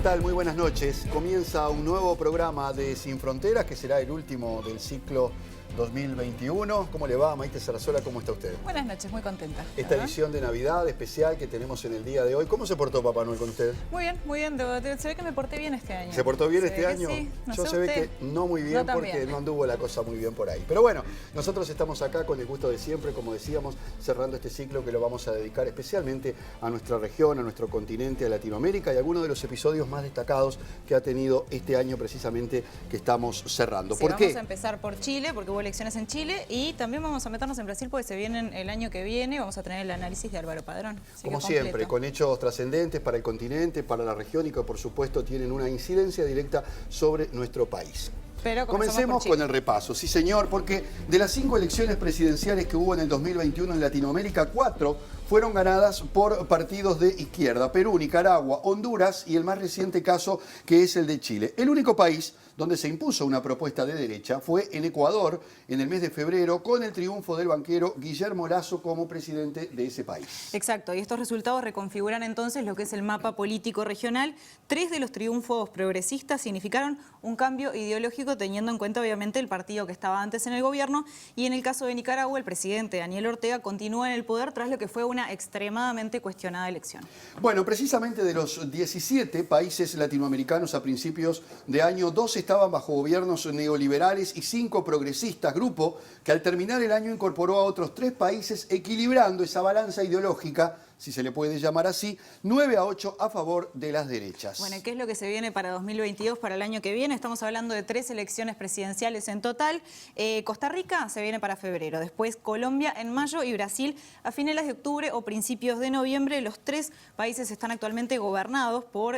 tal? Muy buenas noches. Comienza un nuevo programa de Sin Fronteras, que será el último del ciclo 2021. ¿Cómo le va, Maite Sarasola? ¿Cómo está usted? Buenas noches, muy contenta. Esta edición de Navidad especial que tenemos en el día de hoy. ¿Cómo se portó Papá Noel con usted? Muy bien, muy bien. Se ve que me porté bien este año. ¿Se portó bien este año? Sí. No Yo sé se ve usted. que no muy bien, porque no anduvo la cosa muy bien por ahí. Pero bueno, nosotros estamos acá con el gusto de siempre, como decíamos, cerrando este ciclo que lo vamos a dedicar especialmente a nuestra región, a nuestro continente, a Latinoamérica y algunos de los episodios más destacados que ha tenido este año precisamente que estamos cerrando. Sí, ¿Por qué? Vamos a empezar por Chile, porque hubo elecciones en Chile, y también vamos a meternos en Brasil porque se vienen el año que viene. Vamos a tener el análisis de Álvaro Padrón. Como siempre, con hechos trascendentes para el continente, para la región y que por supuesto tienen una incidencia directa sobre nuestro país. Pero comencemos con el repaso, sí señor, porque de las 5 elecciones presidenciales que hubo en el 2021 en Latinoamérica, 4 fueron ganadas por partidos de izquierda: Perú, Nicaragua, Honduras y el más reciente caso que es el de Chile. El único país donde se impuso una propuesta de derecha fue en Ecuador en el mes de febrero, con el triunfo del banquero Guillermo Lasso como presidente de ese país. Exacto, y estos resultados reconfiguran entonces lo que es el mapa político regional. 3 de los triunfos progresistas significaron un cambio ideológico, teniendo en cuenta obviamente el partido que estaba antes en el gobierno, y en el caso de Nicaragua el presidente Daniel Ortega continúa en el poder tras lo que fue una extremadamente cuestionada elección. Bueno, precisamente de los 17 países latinoamericanos a principios de año, 12 estaban bajo gobiernos neoliberales y 5 progresistas, grupo que al terminar el año incorporó a otros 3 países, equilibrando esa balanza ideológica, si se le puede llamar así, 9-8 a favor de las derechas. Bueno, ¿qué es lo que se viene para 2022, para el año que viene? Estamos hablando de 3 elecciones presidenciales en total. Costa Rica se viene para febrero, después Colombia en mayo y Brasil a finales de octubre o principios de noviembre. Los 3 países están actualmente gobernados por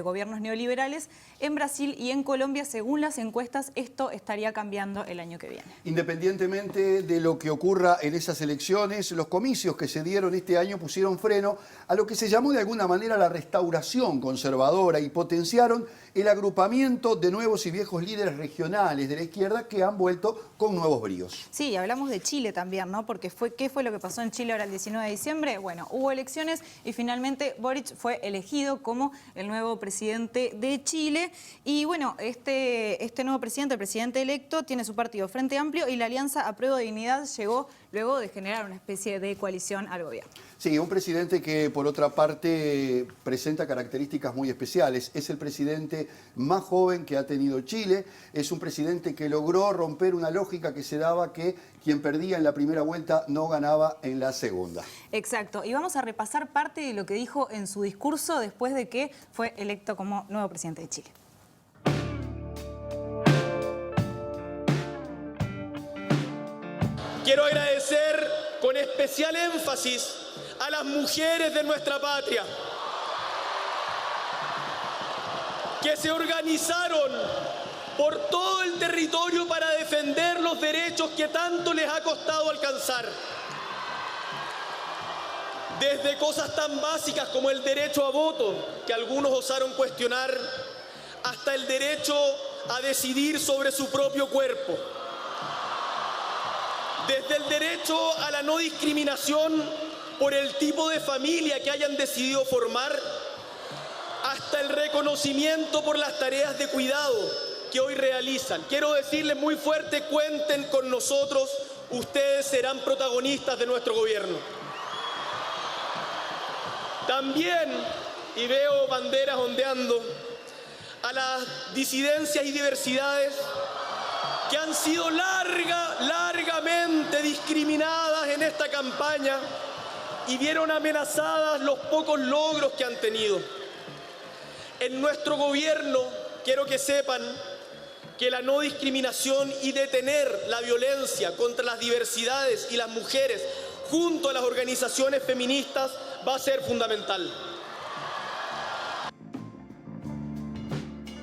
gobiernos neoliberales. En Brasil y en Colombia, según las encuestas, esto estaría cambiando el año que viene. Independientemente de lo que ocurra en esas elecciones, los comicios que se dieron este año pusieron freno a lo que se llamó de alguna manera la restauración conservadora y potenciaron el agrupamiento de nuevos y viejos líderes regionales de la izquierda que han vuelto con nuevos bríos. Sí, hablamos de Chile también, ¿no? Porque ¿qué fue lo que pasó en Chile ahora el 19 de diciembre? Bueno, hubo elecciones y finalmente Boric fue elegido como el nuevo presidente de Chile. Y bueno, este nuevo presidente, el presidente electo, tiene su partido Frente Amplio y la Alianza Apruebo Dignidad llegó luego de generar una especie de coalición al gobierno. Sí, un presidente que por otra parte presenta características muy especiales. Es el presidente más joven que ha tenido Chile. Es un presidente que logró romper una lógica que se daba que quien perdía en la primera vuelta no ganaba en la segunda. Exacto. Y vamos a repasar parte de lo que dijo en su discurso después de que fue electo como nuevo presidente de Chile. Quiero agradecer con especial énfasis a las mujeres de nuestra patria que se organizaron por todo el territorio para defender los derechos que tanto les ha costado alcanzar. Desde cosas tan básicas como el derecho a voto, que algunos osaron cuestionar, hasta el derecho a decidir sobre su propio cuerpo. Desde el derecho a la no discriminación por el tipo de familia que hayan decidido formar, hasta el reconocimiento por las tareas de cuidado que hoy realizan. Quiero decirles muy fuerte, cuenten con nosotros, ustedes serán protagonistas de nuestro gobierno. También, y veo banderas ondeando, a las disidencias y diversidades que han sido largamente discriminadas en esta campaña y vieron amenazadas los pocos logros que han tenido. En nuestro gobierno, quiero que sepan que la no discriminación y detener la violencia contra las diversidades y las mujeres junto a las organizaciones feministas va a ser fundamental.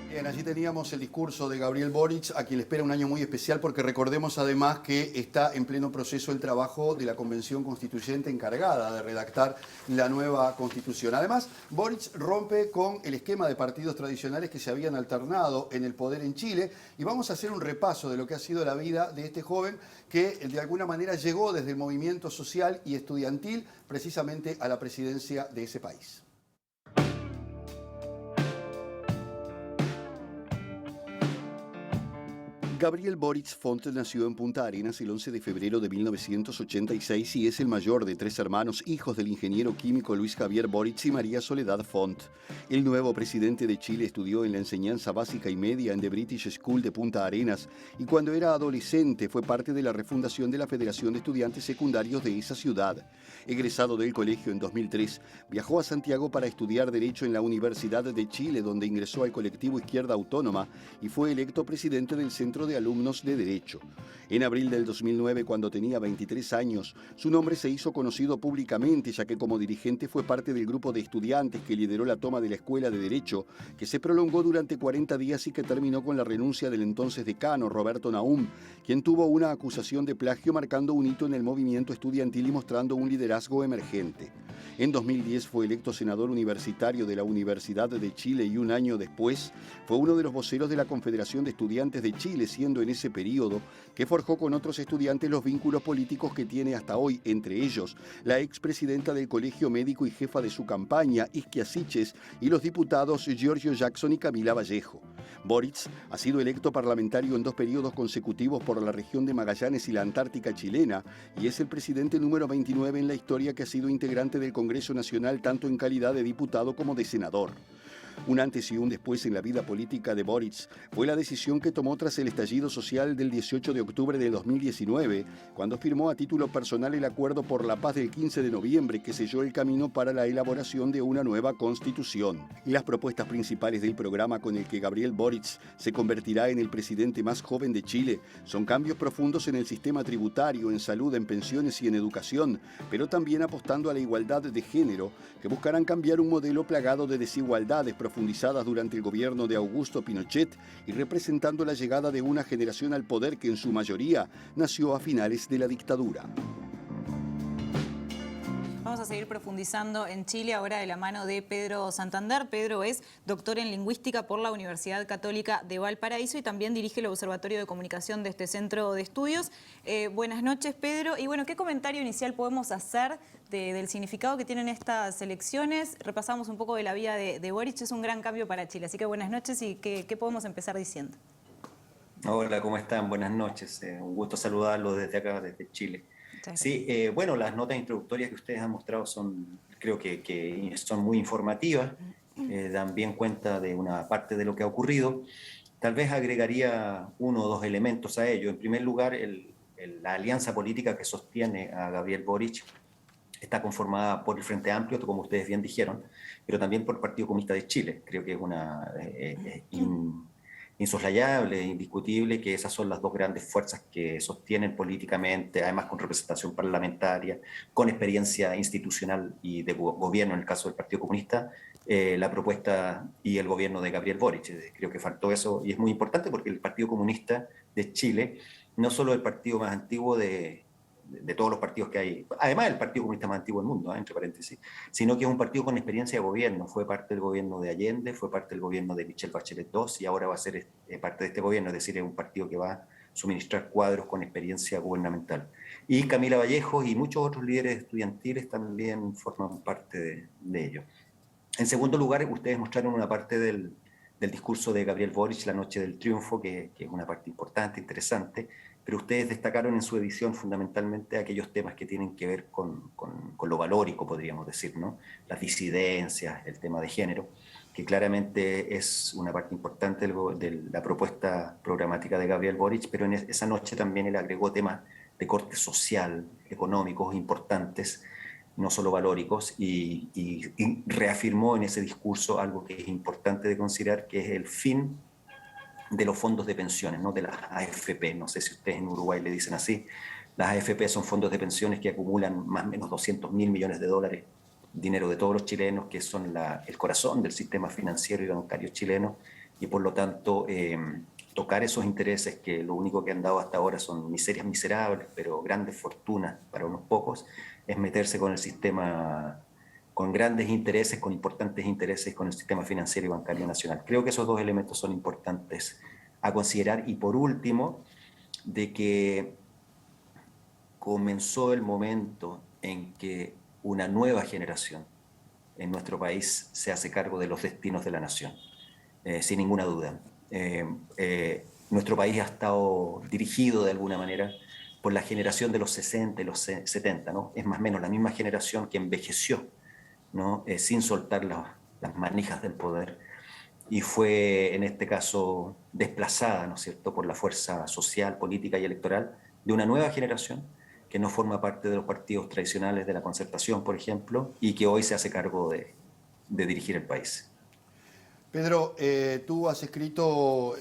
Bien, allí teníamos el discurso de Gabriel Boric, a quien le espera un año muy especial, porque recordemos además que está en pleno proceso el trabajo de la Convención Constituyente encargada de redactar la nueva Constitución. Además, Boric rompe con el esquema de partidos tradicionales que se habían alternado en el poder en Chile, y vamos a hacer un repaso de lo que ha sido la vida de este joven que de alguna manera llegó desde el movimiento social y estudiantil precisamente a la presidencia de ese país. Gabriel Boric Font nació en Punta Arenas el 11 de febrero de 1986 y es el mayor de 3 hermanos, hijos del ingeniero químico Luis Javier Boric y María Soledad Font. El nuevo presidente de Chile estudió en la enseñanza básica y media en The British School de Punta Arenas y cuando era adolescente fue parte de la refundación de la Federación de Estudiantes Secundarios de esa ciudad. Egresado del colegio en 2003, viajó a Santiago para estudiar Derecho en la Universidad de Chile, donde ingresó al colectivo Izquierda Autónoma y fue electo presidente del Centro de Alumnos de Derecho. En abril del 2009, cuando tenía 23 años, su nombre se hizo conocido públicamente, ya que como dirigente fue parte del grupo de estudiantes que lideró la toma de la Escuela de Derecho, que se prolongó durante 40 días y que terminó con la renuncia del entonces decano, Roberto Naum, quien tuvo una acusación de plagio marcando un hito en el movimiento estudiantil y mostrando un liderazgo emergente. En 2010 fue electo senador universitario de la Universidad de Chile y un año después fue uno de los voceros de la Confederación de Estudiantes de Chile, siendo en ese periodo que forjó con otros estudiantes los vínculos políticos que tiene hasta hoy, entre ellos la expresidenta del Colegio Médico y jefa de su campaña, Isquia Siches, y los diputados Giorgio Jackson y Camila Vallejo. Boric ha sido electo parlamentario en 2 periodos consecutivos por la región de Magallanes y la Antártica chilena y es el presidente número 29 en la historia que ha sido integrante del Congreso Nacional tanto en calidad de diputado como de senador. Un antes y un después en la vida política de Boric fue la decisión que tomó tras el estallido social del 18 de octubre de 2019, cuando firmó a título personal el Acuerdo por la Paz del 15 de noviembre que selló el camino para la elaboración de una nueva constitución. Y las propuestas principales del programa con el que Gabriel Boric se convertirá en el presidente más joven de Chile son cambios profundos en el sistema tributario, en salud, en pensiones y en educación, pero también apostando a la igualdad de género, que buscarán cambiar un modelo plagado de desigualdades profundizadas durante el gobierno de Augusto Pinochet y representando la llegada de una generación al poder que en su mayoría nació a finales de la dictadura. Vamos a seguir profundizando en Chile ahora de la mano de Pedro Santander. Pedro es doctor en lingüística por la Universidad Católica de Valparaíso y también dirige el Observatorio de Comunicación de este centro de estudios. Buenas noches, Pedro. Y bueno, ¿qué comentario inicial podemos hacer del significado que tienen estas elecciones? Repasamos un poco de la vida de Boric, es un gran cambio para Chile. Así que buenas noches y ¿qué podemos empezar diciendo? Hola, ¿cómo están? Buenas noches. Un gusto saludarlos desde acá, desde Chile. Sí, bueno, las notas introductorias que ustedes han mostrado creo que son muy informativas, dan bien cuenta de una parte de lo que ha ocurrido. Tal vez agregaría 1 o 2 elementos a ello. En primer lugar, la alianza política que sostiene a Gabriel Boric está conformada por el Frente Amplio, como ustedes bien dijeron, pero también por el Partido Comunista de Chile. Creo que es insoslayable, indiscutible, que esas son las 2 grandes fuerzas que sostienen políticamente, además con representación parlamentaria, con experiencia institucional y de gobierno en el caso del Partido Comunista, la propuesta y el gobierno de Gabriel Boric. Creo que faltó eso y es muy importante porque el Partido Comunista de Chile, no solo el partido más antiguo de todos los partidos que hay, además el Partido Comunista más antiguo del mundo, entre paréntesis, sino que es un partido con experiencia de gobierno. Fue parte del gobierno de Allende, fue parte del gobierno de Michelle Bachelet II y ahora va a ser parte de este gobierno, es decir, es un partido que va a suministrar cuadros con experiencia gubernamental. Y Camila Vallejo y muchos otros líderes estudiantiles también forman parte de ello. En segundo lugar, ustedes mostraron una parte del discurso de Gabriel Boric la noche del triunfo, que es una parte importante, interesante, pero ustedes destacaron en su edición fundamentalmente aquellos temas que tienen que ver con lo valórico, podríamos decir, ¿no? Las disidencias, el tema de género, que claramente es una parte importante de la propuesta programática de Gabriel Boric, pero en esa noche también él agregó temas de corte social, económicos importantes, no solo valóricos, y reafirmó en ese discurso algo que es importante de considerar, que es el fin de los fondos de pensiones, ¿no? De las AFP. No sé si ustedes en Uruguay le dicen así. Las AFP son fondos de pensiones que acumulan más o menos 200.000 millones de dólares, dinero de todos los chilenos, que son el corazón del sistema financiero y bancario chileno, y por lo tanto tocar esos intereses que lo único que han dado hasta ahora son miserias miserables, pero grandes fortunas para unos pocos, es meterse con el sistema, con grandes intereses, con importantes intereses, con el sistema financiero y bancario nacional. Creo que esos 2 elementos son importantes a considerar. Y por último, de que comenzó el momento en que una nueva generación en nuestro país se hace cargo de los destinos de la nación, sin ninguna duda. nuestro país ha estado dirigido de alguna manera por la generación de los 60 y los 70, ¿no? Es más o menos la misma generación que envejeció, ¿no? Sin soltar las manijas del poder, y fue en este caso desplazada, ¿no es cierto?, por la fuerza social, política y electoral de una nueva generación que no forma parte de los partidos tradicionales de la Concertación, por ejemplo, y que hoy se hace cargo de dirigir el país. Pedro, tú has escrito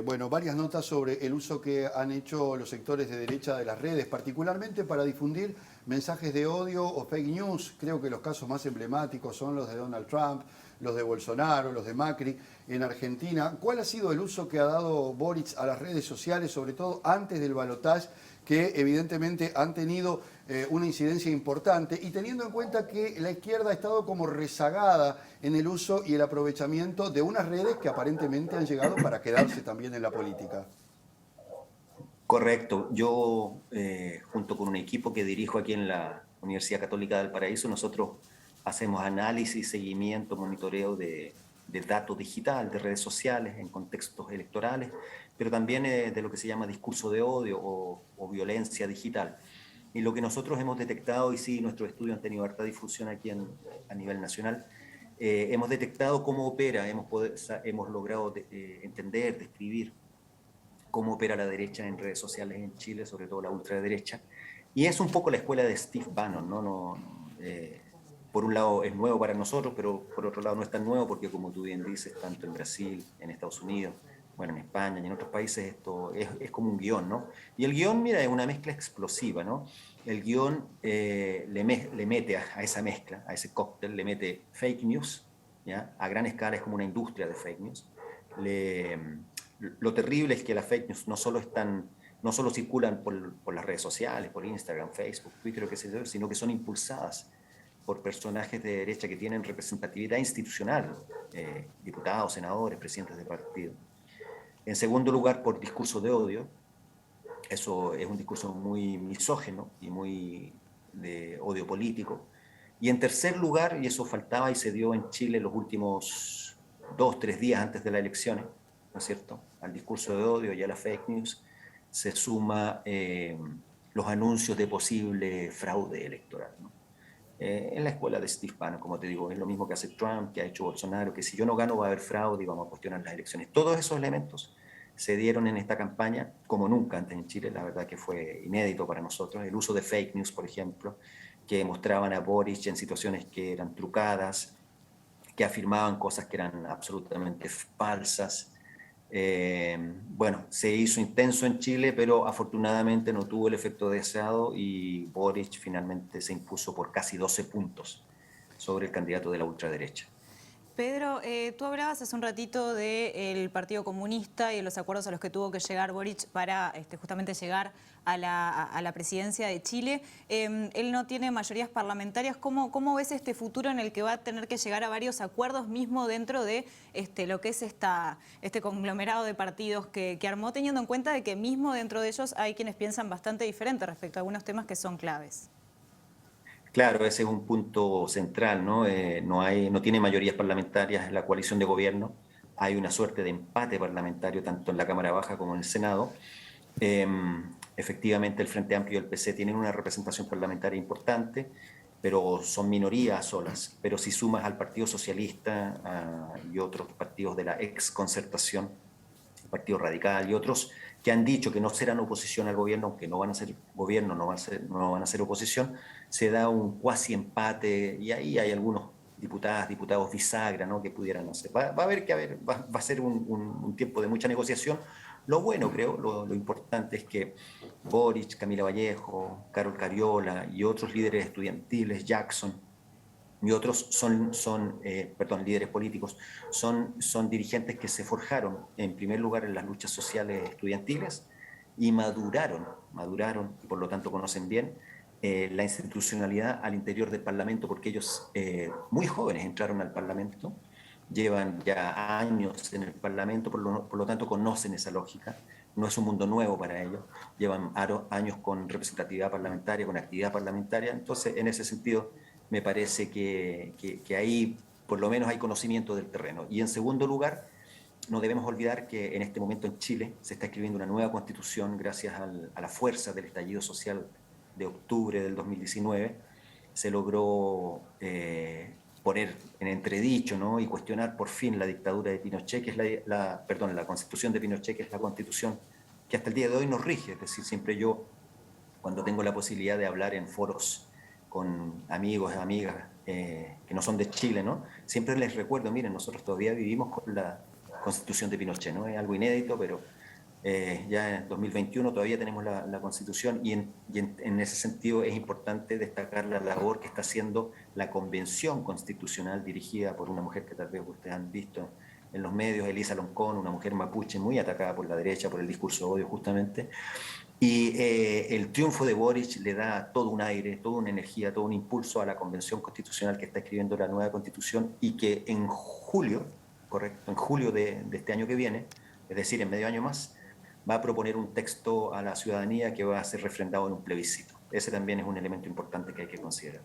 bueno, varias notas sobre el uso que han hecho los sectores de derecha de las redes, particularmente para difundir mensajes de odio o fake news. Creo que los casos más emblemáticos son los de Donald Trump, los de Bolsonaro, los de Macri en Argentina. ¿Cuál ha sido el uso que ha dado Boric a las redes sociales, sobre todo antes del balotaje, que evidentemente han tenido una incidencia importante, y teniendo en cuenta que la izquierda ha estado como rezagada en el uso y el aprovechamiento de unas redes que aparentemente han llegado para quedarse también en la política? Correcto. Yo, junto con un equipo que dirijo aquí en la Universidad Católica del Paraíso, nosotros hacemos análisis, seguimiento, monitoreo de datos digital, de redes sociales en contextos electorales, pero también de lo que se llama discurso de odio o violencia digital. Y lo que nosotros hemos detectado, y sí, nuestros estudios han tenido harta difusión aquí a nivel nacional, hemos detectado cómo opera, hemos logrado entender, describir cómo opera la derecha en redes sociales en Chile, sobre todo la ultraderecha. Y es un poco la escuela de Steve Bannon, ¿no? Por un lado es nuevo para nosotros, pero por otro lado no es tan nuevo porque, como tú bien dices, tanto en Brasil, en Estados Unidos, bueno, en España y en otros países esto es como un guión, ¿no? Y el guión, mira, es una mezcla explosiva, ¿no? El guión le mete a esa mezcla, a ese cóctel, le mete fake news, ¿ya? A gran escala es como una industria de fake news. Lo terrible es que las fake news no solo circulan por las redes sociales, por Instagram, Facebook, Twitter, qué sé yo, sino que son impulsadas por personajes de derecha que tienen representatividad institucional, diputados, senadores, presidentes de partido. En segundo lugar, por discurso de odio. Eso es un discurso muy misógino y muy de odio político. Y en tercer lugar, y eso faltaba y se dio en Chile los últimos 2-3 días antes de las elecciones, ¿no es cierto?, al discurso de odio y a las fake news, se suma los anuncios de posible fraude electoral, ¿no? En la escuela de Steve Bannon, como te digo, es lo mismo que hace Trump, que ha hecho Bolsonaro, que si yo no gano va a haber fraude y vamos a cuestionar las elecciones. Todos esos elementos se dieron en esta campaña como nunca antes en Chile. La verdad que fue inédito para nosotros. El uso de fake news, por ejemplo, que mostraban a Boric en situaciones que eran trucadas, que afirmaban cosas que eran absolutamente falsas. Bueno, se hizo intenso en Chile, pero afortunadamente no tuvo el efecto deseado y Boric finalmente se impuso por casi 12 puntos sobre el candidato de la ultraderecha. Pedro, tú hablabas hace un ratito del Partido Comunista y de los acuerdos a los que tuvo que llegar Boric para justamente llegar a la presidencia de Chile. Él no tiene mayorías parlamentarias. ¿Cómo ves este futuro en el que va a tener que llegar a varios acuerdos mismo dentro de lo que es este conglomerado de partidos que armó, teniendo en cuenta de que mismo dentro de ellos hay quienes piensan bastante diferente respecto a algunos temas que son claves? Claro, ese es un punto central, ¿no? No tiene mayorías parlamentarias en la coalición de gobierno. Hay una suerte de empate parlamentario tanto en la Cámara Baja como en el Senado. Efectivamente, el Frente Amplio y el PC tienen una representación parlamentaria importante, pero son minorías solas. Pero si sumas al Partido Socialista y otros partidos de la ex Concertación, el Partido Radical y otros que han dicho que no serán oposición al gobierno, aunque no van a ser gobierno, no van a ser oposición, se da un cuasi empate y ahí hay algunos diputados bisagra, ¿no?, que pudieran hacer. Va a ser un tiempo de mucha negociación. Lo bueno, creo, lo importante es que Boric, Camila Vallejo, Carol Cariola y otros líderes estudiantiles, Jackson, y otros líderes políticos, son dirigentes que se forjaron en primer lugar en las luchas sociales estudiantiles y maduraron y por lo tanto conocen bien la institucionalidad al interior del Parlamento, porque ellos muy jóvenes entraron al Parlamento, llevan ya años en el Parlamento, por lo tanto conocen esa lógica. No es un mundo nuevo para ellos, llevan años con representatividad parlamentaria, con actividad parlamentaria. Entonces, en ese sentido, me parece que ahí por lo menos hay conocimiento del terreno. Y en segundo lugar, no debemos olvidar que en este momento en Chile se está escribiendo una nueva constitución gracias a la fuerza del estallido social de octubre del 2019. Se logró poner en entredicho, ¿no? Y cuestionar por fin la dictadura de Pinochet, que es la constitución de Pinochet, que es la constitución que hasta el día de hoy nos rige. Es decir, siempre yo, cuando tengo la posibilidad de hablar en foros con amigos, amigas que no son de Chile, ¿no? Siempre les recuerdo, miren, nosotros todavía vivimos con la constitución de Pinochet, ¿no? Es algo inédito, pero ya en 2021 todavía tenemos la Constitución y en ese sentido es importante destacar la labor que está haciendo la Convención Constitucional dirigida por una mujer que tal vez ustedes han visto en los medios, Elisa Loncón, una mujer mapuche muy atacada por la derecha, por el discurso de odio justamente. Y el triunfo de Boric le da todo un aire, toda una energía, todo un impulso a la Convención Constitucional que está escribiendo la nueva Constitución y que en julio, correcto, en julio de este año que viene, es decir, en medio año más, va a proponer un texto a la ciudadanía que va a ser refrendado en un plebiscito. Ese también es un elemento importante que hay que considerar.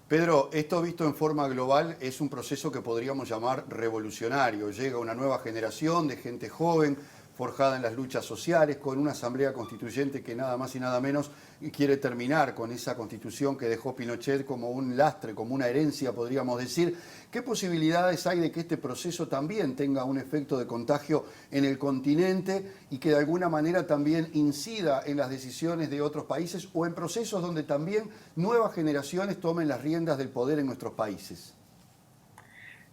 Pedro, esto visto en forma global es un proceso que podríamos llamar revolucionario. Llega una nueva generación de gente joven, forjada en las luchas sociales, con una asamblea constituyente que nada más y nada menos quiere terminar con esa constitución que dejó Pinochet como un lastre, como una herencia, podríamos decir. ¿Qué posibilidades hay de que este proceso también tenga un efecto de contagio en el continente y que de alguna manera también incida en las decisiones de otros países o en procesos donde también nuevas generaciones tomen las riendas del poder en nuestros países?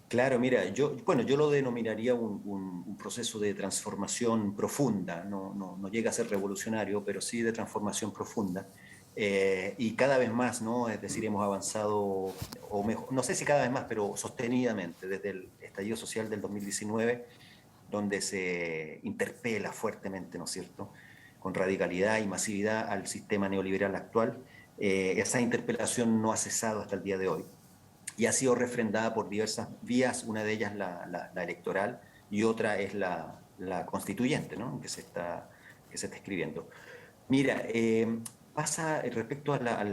Claro, mira, yo lo denominaría un proceso de transformación profunda, no llega a ser revolucionario, pero sí de transformación profunda. Y cada vez más, ¿no? Es decir, hemos avanzado, o mejor, no sé si cada vez más, pero sostenidamente, desde el estallido social del 2019, donde se interpela fuertemente, ¿no es cierto?, con radicalidad y masividad al sistema neoliberal actual. Esa interpelación no ha cesado hasta el día de hoy y ha sido refrendada por diversas vías, una de ellas la electoral y otra es la constituyente, ¿no?, que se está escribiendo. Mira, pasa respecto a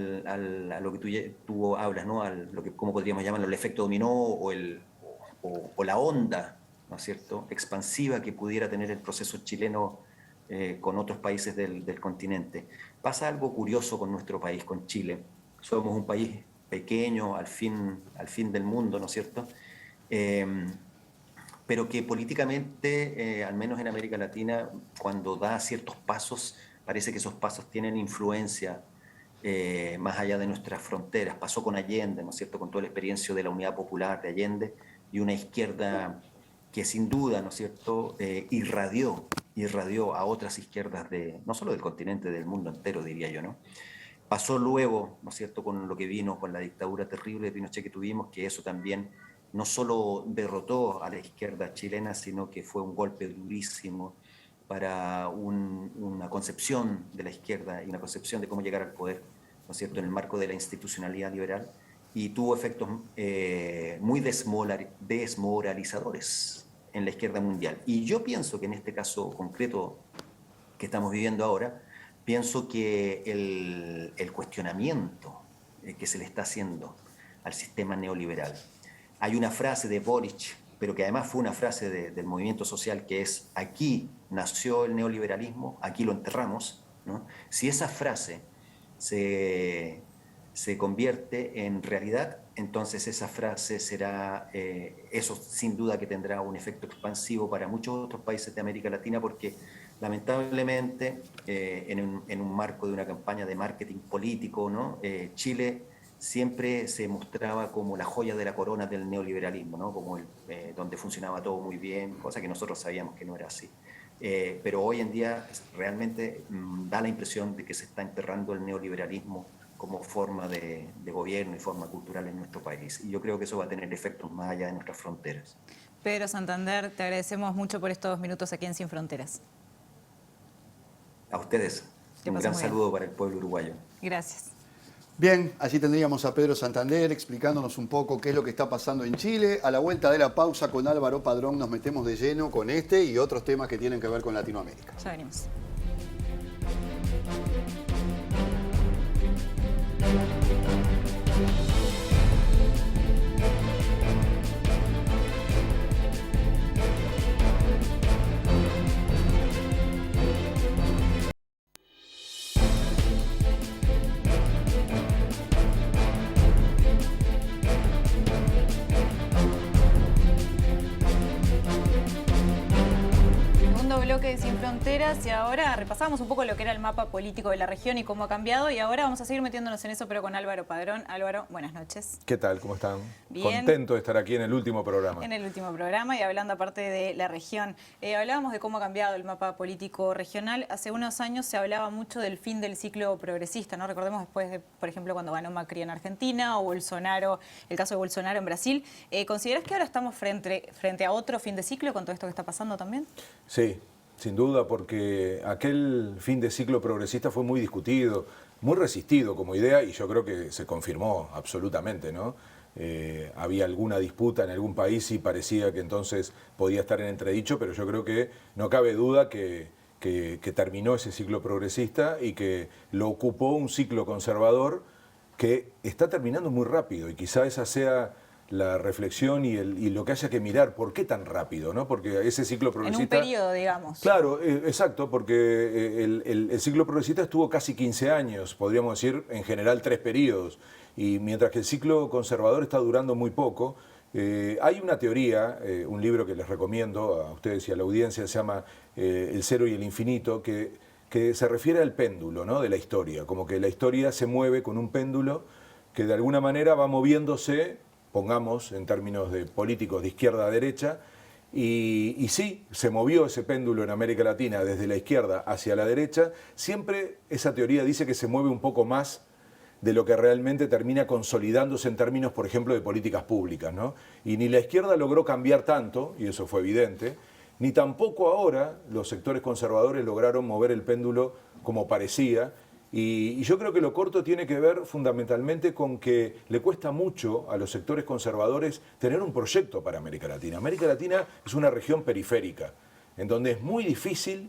lo que tú hablas, ¿no?, a lo que, ¿cómo podríamos llamarlo?, el efecto dominó o la onda, ¿no es cierto?, expansiva que pudiera tener el proceso chileno con otros países del continente. Pasa algo curioso con nuestro país, con Chile. Somos un país pequeño, al fin del mundo, ¿no es cierto?, pero que políticamente, al menos en América Latina, cuando da ciertos pasos, parece que esos pasos tienen influencia más allá de nuestras fronteras. Pasó con Allende, ¿no es cierto?, con toda la experiencia de la Unidad Popular de Allende y una izquierda que sin duda, ¿no es cierto?, irradió a otras izquierdas no solo del continente, del mundo entero, diría yo, ¿no? Pasó luego, ¿no es cierto?, con lo que vino con la dictadura terrible de Pinochet que tuvimos, que eso también no solo derrotó a la izquierda chilena, sino que fue un golpe durísimo para una concepción de la izquierda y una concepción de cómo llegar al poder, ¿no es cierto?, en el marco de la institucionalidad liberal, y tuvo efectos muy desmoralizadores en la izquierda mundial. Y yo pienso que en este caso concreto que estamos viviendo ahora, pienso que el cuestionamiento que se le está haciendo al sistema neoliberal. Hay una frase de Boric, pero que además fue una frase del movimiento social, que es: aquí nació el neoliberalismo, aquí lo enterramos, ¿no? Si esa frase se convierte en realidad, entonces esa frase será, eso sin duda que tendrá un efecto expansivo para muchos otros países de América Latina, porque lamentablemente en un marco de una campaña de marketing político, ¿no?, Chile siempre se mostraba como la joya de la corona del neoliberalismo, ¿no?, como donde funcionaba todo muy bien, cosa que nosotros sabíamos que no era así. Pero hoy en día realmente da la impresión de que se está enterrando el neoliberalismo como forma de gobierno y forma cultural en nuestro país. Y yo creo que eso va a tener efectos más allá de nuestras fronteras. Pedro Santander, te agradecemos mucho por estos minutos aquí en Sin Fronteras. A ustedes, un gran saludo para el pueblo uruguayo. Gracias. Bien, allí tendríamos a Pedro Santander explicándonos un poco qué es lo que está pasando en Chile. A la vuelta de la pausa con Álvaro Padrón nos metemos de lleno con este y otros temas que tienen que ver con Latinoamérica. Ya venimos. Chile Sin Fronteras y ahora repasamos un poco lo que era el mapa político de la región y cómo ha cambiado y ahora vamos a seguir metiéndonos en eso pero con Álvaro Padrón. Álvaro, buenas noches. ¿Qué tal? ¿Cómo están? Bien. Contento de estar aquí en el último programa. En el último programa y hablando aparte de la región. Hablábamos de cómo ha cambiado el mapa político regional. Hace unos años se hablaba mucho del fin del ciclo progresista, ¿no? Recordemos después de, por ejemplo, cuando ganó Macri en Argentina o Bolsonaro, el caso de Bolsonaro en Brasil. ¿Considerás que ahora estamos frente a otro fin de ciclo con todo esto que está pasando también? Sí, sin duda, porque aquel fin de ciclo progresista fue muy discutido, muy resistido como idea y yo creo que se confirmó absolutamente, ¿no? Había alguna disputa en algún país y parecía que entonces podía estar en entredicho, pero yo creo que no cabe duda que terminó ese ciclo progresista y que lo ocupó un ciclo conservador que está terminando muy rápido y quizá esa sea la reflexión y lo que haya que mirar, ¿por qué tan rápido? ¿No? Porque ese ciclo progresista... En un periodo, digamos. Claro, exacto, porque el ciclo progresista estuvo casi 15 años, podríamos decir, en general 3 periodos, y mientras que el ciclo conservador está durando muy poco, hay una teoría, un libro que les recomiendo a ustedes y a la audiencia, se llama El cero y el infinito, que se refiere al péndulo, ¿no? De la historia, como que la historia se mueve con un péndulo que de alguna manera va moviéndose, pongamos en términos de políticos de izquierda a derecha, y sí, se movió ese péndulo en América Latina desde la izquierda hacia la derecha. Siempre esa teoría dice que se mueve un poco más de lo que realmente termina consolidándose en términos, por ejemplo, de políticas públicas, ¿no? Y ni la izquierda logró cambiar tanto, y eso fue evidente, ni tampoco ahora los sectores conservadores lograron mover el péndulo como parecía. Y yo creo que lo corto tiene que ver fundamentalmente con que le cuesta mucho a los sectores conservadores tener un proyecto para América Latina. América Latina es una región periférica, en donde es muy difícil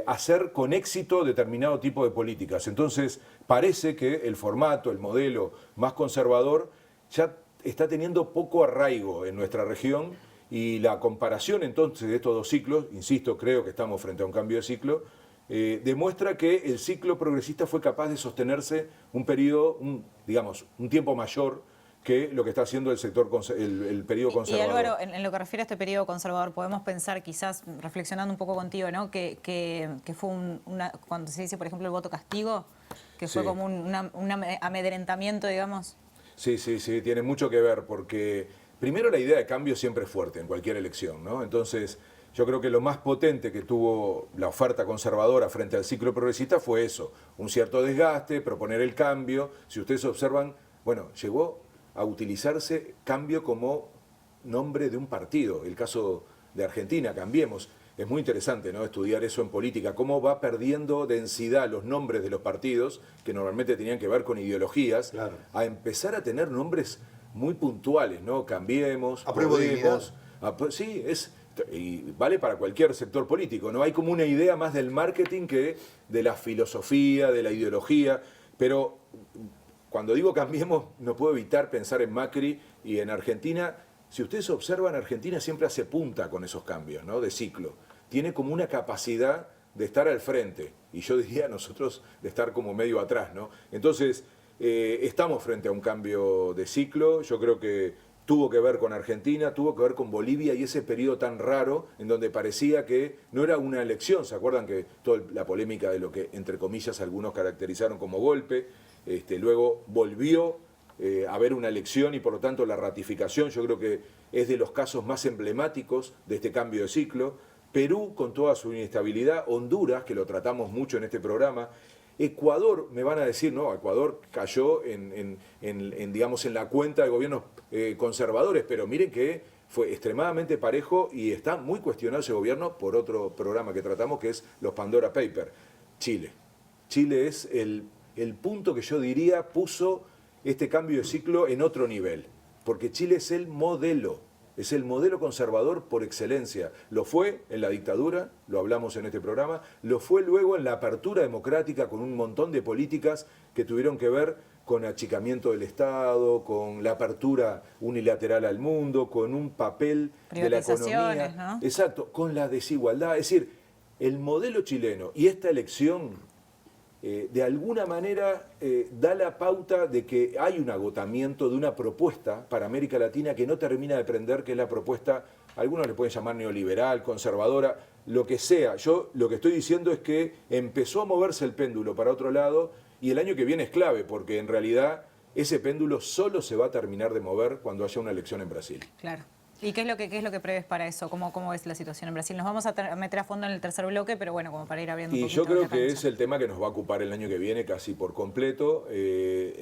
hacer con éxito determinado tipo de políticas. Entonces parece que el formato, el modelo más conservador ya está teniendo poco arraigo en nuestra región y la comparación entonces de estos dos ciclos, insisto, creo que estamos frente a un cambio de ciclo, demuestra que el ciclo progresista fue capaz de sostenerse un periodo, digamos, un tiempo mayor que lo que está haciendo el sector, el periodo conservador. Y Álvaro, en lo que refiere a este periodo conservador, podemos pensar, quizás reflexionando un poco contigo, ¿no? Que fue cuando se dice, por ejemplo, el voto castigo, que fue como un amedrentamiento, digamos. Sí, tiene mucho que ver, porque primero la idea de cambio siempre es fuerte en cualquier elección, ¿no? Entonces, yo creo que lo más potente que tuvo la oferta conservadora frente al ciclo progresista fue eso, un cierto desgaste, proponer el cambio. Si ustedes observan, bueno, llegó a utilizarse cambio como nombre de un partido. El caso de Argentina, Cambiemos. Es muy interesante, ¿no?, estudiar eso en política, cómo va perdiendo densidad los nombres de los partidos, que normalmente tenían que ver con ideologías, claro, a empezar a tener nombres muy puntuales, ¿no? Cambiemos, Podemos. Sí, y vale para cualquier sector político, ¿no? Hay como una idea más del marketing que de la filosofía, de la ideología, pero cuando digo Cambiemos no puedo evitar pensar en Macri y en Argentina. Si ustedes observan, Argentina siempre hace punta con esos cambios, ¿no?, de ciclo. Tiene como una capacidad de estar al frente, y yo diría nosotros de estar como medio atrás, ¿no? Entonces, estamos frente a un cambio de ciclo. Yo creo que tuvo que ver con Argentina, tuvo que ver con Bolivia y ese periodo tan raro en donde parecía que no era una elección. ¿Se acuerdan que toda la polémica de lo que, entre comillas, algunos caracterizaron como golpe? Luego volvió a haber una elección y por lo tanto la ratificación, yo creo que es de los casos más emblemáticos de este cambio de ciclo. Perú con toda su inestabilidad, Honduras, que lo tratamos mucho en este programa, Ecuador, me van a decir, no, Ecuador cayó digamos, en la cuenta de gobiernos conservadores, pero miren que fue extremadamente parejo y está muy cuestionado ese gobierno por otro programa que tratamos, que es los Pandora Papers. Chile. Chile es el punto que yo diría puso este cambio de ciclo en otro nivel, porque Chile es el modelo conservador por excelencia. Lo fue en la dictadura, lo hablamos en este programa, lo fue luego en la apertura democrática con un montón de políticas que tuvieron que ver con achicamiento del Estado, con la apertura unilateral al mundo, con un papel de la economía, ¿no? Exacto, con la desigualdad. Es decir, el modelo chileno y esta elección de alguna manera da la pauta de que hay un agotamiento de una propuesta para América Latina que no termina de prender, que es la propuesta, algunos le pueden llamar neoliberal, conservadora, lo que sea. Yo lo que estoy diciendo es que empezó a moverse el péndulo para otro lado y el año que viene es clave, porque en realidad ese péndulo solo se va a terminar de mover cuando haya una elección en Brasil. Claro. ¿Y qué es lo que prevés para eso? ¿Cómo es la situación en Brasil? Nos vamos a meter a fondo en el tercer bloque, pero bueno, como para ir abriendo un Y poquito yo creo la que cancha. es el tema que nos va a ocupar el año que viene casi por completo.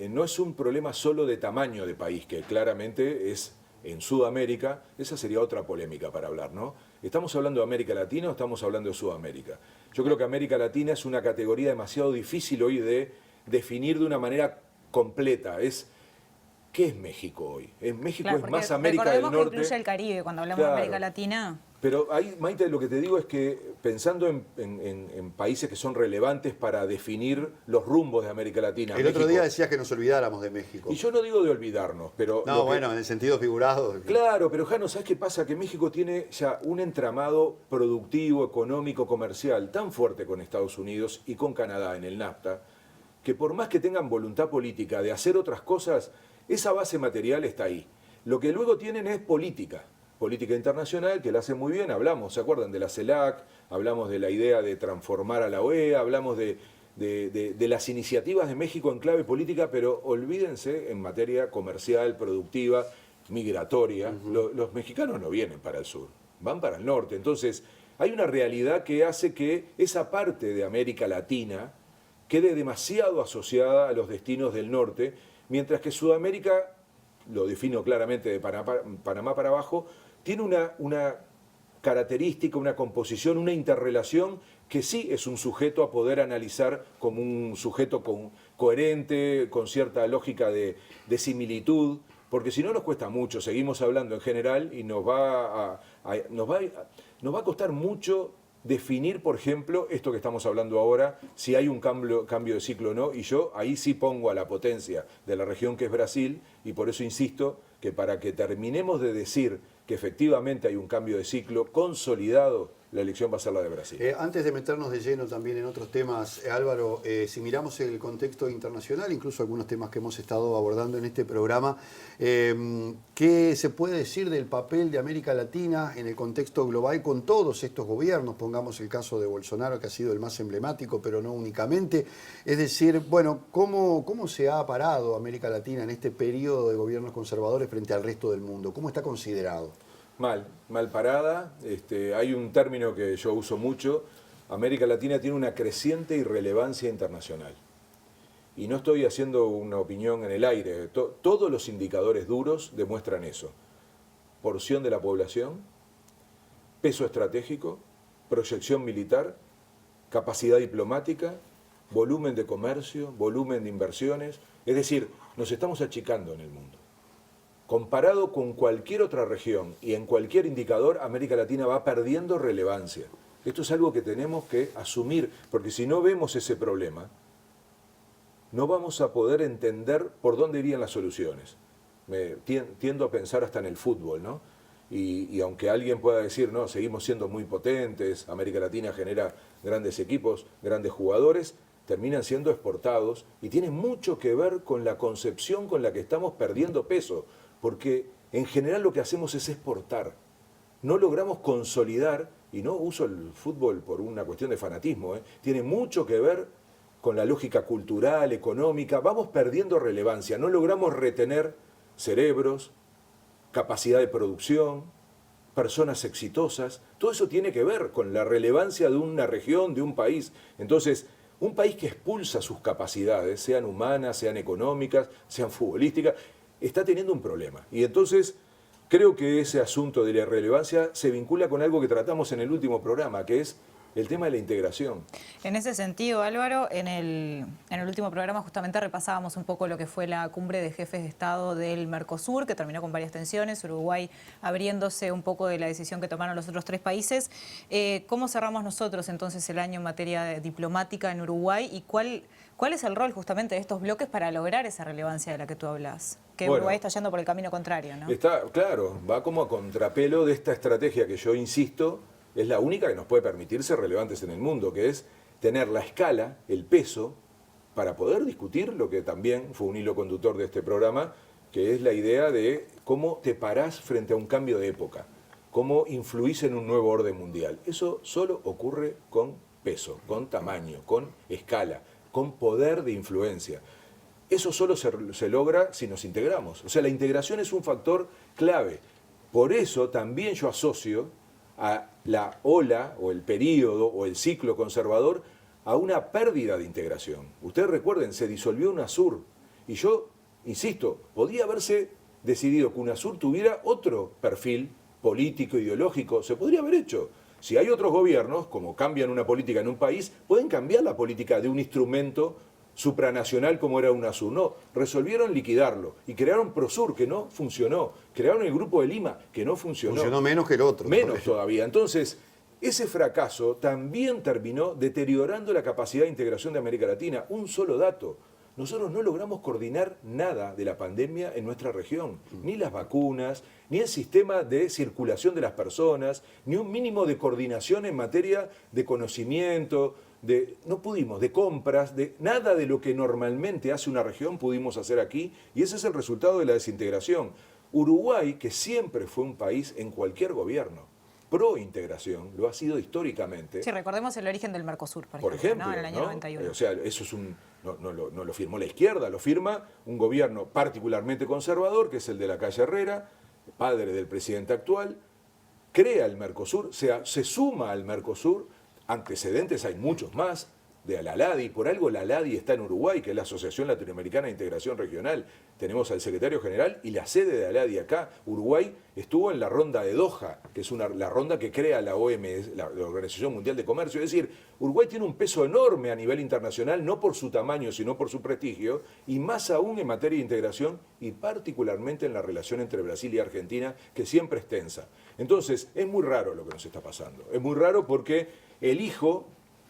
No es un problema solo de tamaño de país, que claramente es en Sudamérica. Esa sería otra polémica para hablar, ¿no? ¿Estamos hablando de América Latina o estamos hablando de Sudamérica? Yo creo que América Latina es una categoría demasiado difícil hoy de definir de una manera completa. ¿Qué es México hoy? México Claro, es porque más América del Norte. que incluye el Caribe cuando hablamos Claro. de América Latina. Pero ahí, Maite, lo que te digo es que pensando en países que son relevantes para definir los rumbos de América Latina. El otro México, día decías que nos olvidáramos de México. y yo no digo de olvidarnos, pero... No, lo que- bueno, en el sentido figurado. Claro, pero Jano, ¿sabes qué pasa? Que México tiene ya un entramado productivo, económico, comercial tan fuerte con Estados Unidos y con Canadá en el NAFTA, que por más que tengan voluntad política de hacer otras cosas, esa base material está ahí. Lo que luego tienen es política internacional, que la hace muy bien. Hablamos, ¿se acuerdan? De la CELAC, hablamos de la idea de transformar a la OEA, hablamos de las iniciativas de México en clave política, pero olvídense en materia comercial, productiva, migratoria. Los mexicanos no vienen para el sur, van para el norte. Entonces, hay una realidad que hace que esa parte de América Latina quede demasiado asociada a los destinos del norte, mientras que Sudamérica, lo defino claramente de Panamá para abajo, tiene una característica, una composición, una interrelación que sí es un sujeto a poder analizar como un sujeto coherente, con cierta lógica de similitud, porque si no nos cuesta mucho, seguimos hablando en general y nos va a costar mucho definir, por ejemplo, esto que estamos hablando ahora, si hay un cambio de ciclo o no, y yo ahí sí pongo a la potencia de la región que es Brasil, y por eso insisto que para que terminemos de decir que efectivamente hay un cambio de ciclo consolidado, la elección va a ser la de Brasil. Antes de meternos de lleno también en otros temas, Álvaro, si miramos el contexto internacional, incluso algunos temas que hemos estado abordando en este programa, ¿qué se puede decir del papel de América Latina en el contexto global con todos estos gobiernos? Pongamos el caso de Bolsonaro, que ha sido el más emblemático, pero no únicamente. Es decir, bueno, ¿cómo se ha parado América Latina en este periodo de gobiernos conservadores frente al resto del mundo? ¿Cómo está considerado? Mal parada. Hay un término que yo uso mucho. América Latina tiene una creciente irrelevancia internacional. Y no estoy haciendo una opinión en el aire. Todos los indicadores duros demuestran eso. Porción de la población, peso estratégico, proyección militar, capacidad diplomática, volumen de comercio, volumen de inversiones. Es decir, nos estamos achicando en el mundo. Comparado con cualquier otra región y en cualquier indicador, América Latina va perdiendo relevancia. Esto es algo que tenemos que asumir, porque si no vemos ese problema, no vamos a poder entender por dónde irían las soluciones. Tiendo a pensar hasta en el fútbol, ¿no? Y aunque alguien pueda decir, no, seguimos siendo muy potentes, América Latina genera grandes equipos, grandes jugadores, terminan siendo exportados y tiene mucho que ver con la concepción con la que estamos perdiendo peso, porque en general lo que hacemos es exportar. No logramos consolidar, y no uso el fútbol por una cuestión de fanatismo, tiene mucho que ver con la lógica cultural, económica, vamos perdiendo relevancia, no logramos retener cerebros, capacidad de producción, personas exitosas, todo eso tiene que ver con la relevancia de una región, de un país. Entonces, un país que expulsa sus capacidades, sean humanas, sean económicas, sean futbolísticas, está teniendo un problema. Y entonces creo que ese asunto de la irrelevancia se vincula con algo que tratamos en el último programa, que es el tema de la integración. En ese sentido, Álvaro, en el último programa justamente repasábamos un poco lo que fue la cumbre de jefes de Estado del Mercosur, que terminó con varias tensiones, Uruguay abriéndose un poco de la decisión que tomaron los otros tres países. ¿Cómo cerramos nosotros entonces el año en materia diplomática en Uruguay y cuál es el rol justamente de estos bloques para lograr esa relevancia de la que tú hablas? Que Bueno, Uruguay está yendo por el camino contrario, ¿no? Está, claro, va como a contrapelo de esta estrategia que yo insisto, es la única que nos puede permitir ser relevantes en el mundo, que es tener la escala, el peso para poder discutir lo que también fue un hilo conductor de este programa, que es la idea de cómo te parás frente a un cambio de época, cómo influís en un nuevo orden mundial. Eso solo ocurre con peso, con tamaño, con escala, con poder de influencia. Eso solo se logra si nos integramos. O sea, la integración es un factor clave. Por eso también yo asocio a la ola o el periodo o el ciclo conservador a una pérdida de integración. Ustedes recuerden, se disolvió UNASUR y yo, insisto, podía haberse decidido que UNASUR tuviera otro perfil político, ideológico, se podría haber hecho. Si hay otros gobiernos, como cambian una política en un país, pueden cambiar la política de un instrumento supranacional como era UNASUR. No, resolvieron liquidarlo y crearon PROSUR, que no funcionó. Crearon el Grupo de Lima, que no funcionó. Funcionó menos que el otro. Menos todavía. Entonces, ese fracaso también terminó deteriorando la capacidad de integración de América Latina. Un solo dato. Nosotros no logramos coordinar nada de la pandemia en nuestra región, ni las vacunas, ni el sistema de circulación de las personas, ni un mínimo de coordinación en materia de conocimiento, no pudimos, de compras, de nada de lo que normalmente hace una región pudimos hacer aquí, y ese es el resultado de la desintegración. Uruguay, que siempre fue un país en cualquier gobierno pro integración, lo ha sido históricamente. Sí, recordemos el origen del Mercosur, por ejemplo, ¿no? En el año 91. O sea, eso es no lo firmó la izquierda, lo firma un gobierno particularmente conservador, que es el de la calle Herrera, padre del presidente actual, crea el Mercosur, se suma al Mercosur, antecedentes hay muchos más, de la ALADI, por algo la ALADI está en Uruguay, que es la Asociación Latinoamericana de Integración Regional. Tenemos al secretario general y la sede de ALADI acá. Uruguay estuvo en la ronda de Doha, que es la ronda que crea la OMS, la Organización Mundial de Comercio. Es decir, Uruguay tiene un peso enorme a nivel internacional, no por su tamaño, sino por su prestigio, y más aún en materia de integración, y particularmente en la relación entre Brasil y Argentina, que siempre es tensa. Entonces, es muy raro lo que nos está pasando. Es muy raro porque el hijo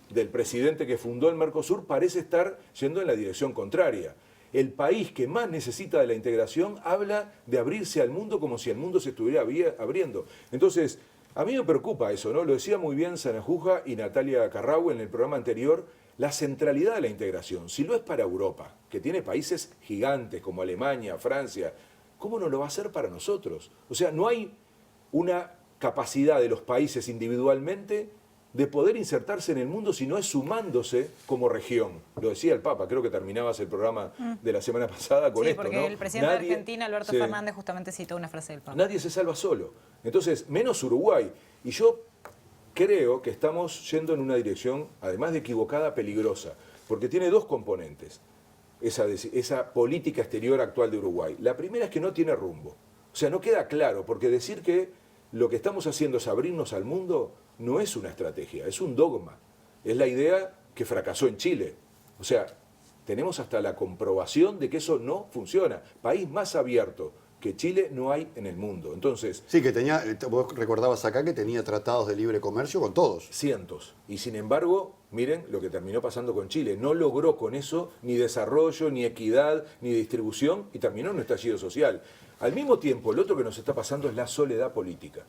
del presidente que fundó el Mercosur parece estar yendo en la dirección contraria. El país que más necesita de la integración habla de abrirse al mundo como si el mundo se estuviera abriendo. Entonces, a mí me preocupa eso, ¿no? Lo decía muy bien Sanajuja y Natalia Carrau en el programa anterior, la centralidad de la integración. Si lo es para Europa, que tiene países gigantes como Alemania, Francia, ¿cómo no lo va a hacer para nosotros? O sea, no hay una capacidad de los países individualmente de poder insertarse en el mundo si no es sumándose como región. Lo decía el Papa, creo que terminabas el programa de la semana pasada con esto, ¿no? Sí, porque el presidente de Argentina, Alberto Fernández, justamente citó una frase del Papa. Nadie se salva solo. Entonces, menos Uruguay. Y yo creo que estamos yendo en una dirección, además de equivocada, peligrosa, porque tiene dos componentes, esa política exterior actual de Uruguay. La primera es que no tiene rumbo. O sea, no queda claro, porque decir que lo que estamos haciendo es abrirnos al mundo no es una estrategia, es un dogma. Es la idea que fracasó en Chile. O sea, tenemos hasta la comprobación de que eso no funciona. País más abierto que Chile no hay en el mundo. Entonces, sí, que tenía, vos recordabas acá que tenía tratados de libre comercio con todos. Cientos. Y sin embargo, miren lo que terminó pasando con Chile. No logró con eso ni desarrollo, ni equidad, ni distribución, y terminó en un estallido social. Al mismo tiempo, lo otro que nos está pasando es la soledad política.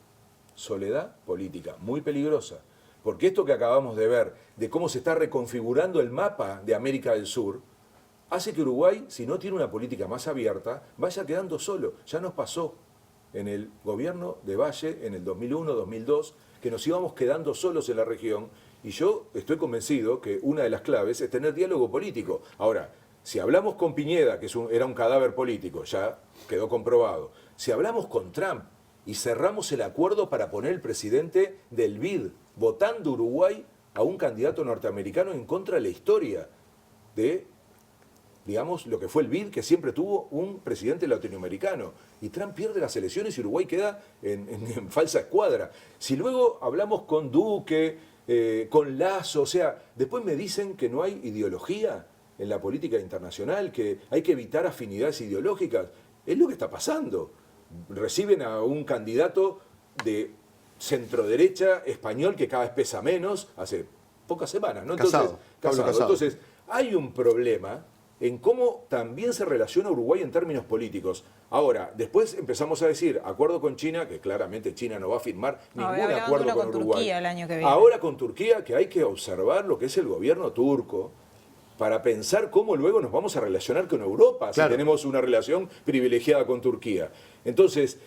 Soledad política, muy peligrosa. Porque esto que acabamos de ver, de cómo se está reconfigurando el mapa de América del Sur, hace que Uruguay, si no tiene una política más abierta, vaya quedando solo. Ya nos pasó en el gobierno de Valle, en el 2001, 2002, que nos íbamos quedando solos en la región, y yo estoy convencido que una de las claves es tener diálogo político. Ahora, si hablamos con Piñera, que era un cadáver político, ya quedó comprobado. Si hablamos con Trump y cerramos el acuerdo para poner el presidente del BID, votando Uruguay a un candidato norteamericano en contra de la historia de, digamos, lo que fue el BID, que siempre tuvo un presidente latinoamericano. Y Trump pierde las elecciones y Uruguay queda en falsa escuadra. Si luego hablamos con Duque, con Lasso, o sea, después me dicen que no hay ideología en la política internacional, que hay que evitar afinidades ideológicas. Es lo que está pasando. Reciben a un candidato de centroderecha español que cada vez pesa menos, hace pocas semanas, ¿no? Entonces, Casado. Entonces, hay un problema en cómo también se relaciona Uruguay en términos políticos. Ahora, después empezamos a decir, acuerdo con China, que claramente China no va a firmar ningún acuerdo con Uruguay. Turquía el año que viene. Ahora con Turquía, que hay que observar lo que es el gobierno turco, para pensar cómo luego nos vamos a relacionar con Europa, claro, si tenemos una relación privilegiada con Turquía. Entonces,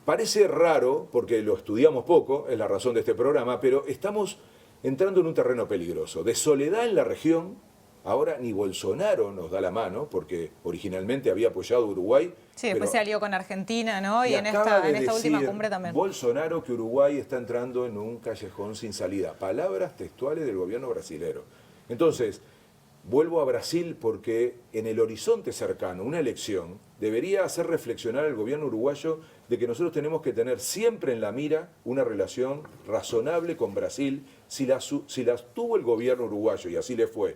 parece raro, porque lo estudiamos poco, es la razón de este programa, pero estamos entrando en un terreno peligroso, de soledad en la región. Ahora ni Bolsonaro nos da la mano, porque originalmente había apoyado a Uruguay. Sí, después se alió con Argentina, ¿no? Y en acaba esta de última decir cumbre también. Bolsonaro que Uruguay está entrando en un callejón sin salida. Palabras textuales del gobierno brasilero. Entonces, vuelvo a Brasil porque en el horizonte cercano, una elección debería hacer reflexionar al gobierno uruguayo de que nosotros tenemos que tener siempre en la mira una relación razonable con Brasil. Si las tuvo el gobierno uruguayo, y así le fue,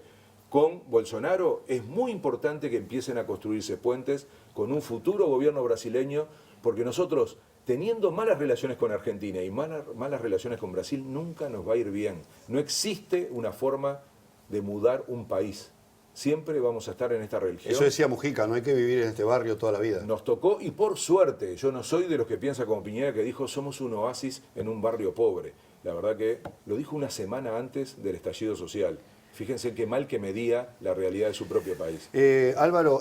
con Bolsonaro, es muy importante que empiecen a construirse puentes con un futuro gobierno brasileño, porque nosotros, teniendo malas relaciones con Argentina y malas relaciones con Brasil, nunca nos va a ir bien. No existe una forma de mudar un país. Siempre vamos a estar en esta religión. Eso decía Mujica, no hay que vivir en este barrio toda la vida. Nos tocó, y por suerte, yo no soy de los que piensa como Piñera, que dijo somos un oasis en un barrio pobre. La verdad que lo dijo una semana antes del estallido social. Fíjense qué mal que medía la realidad de su propio país. Álvaro,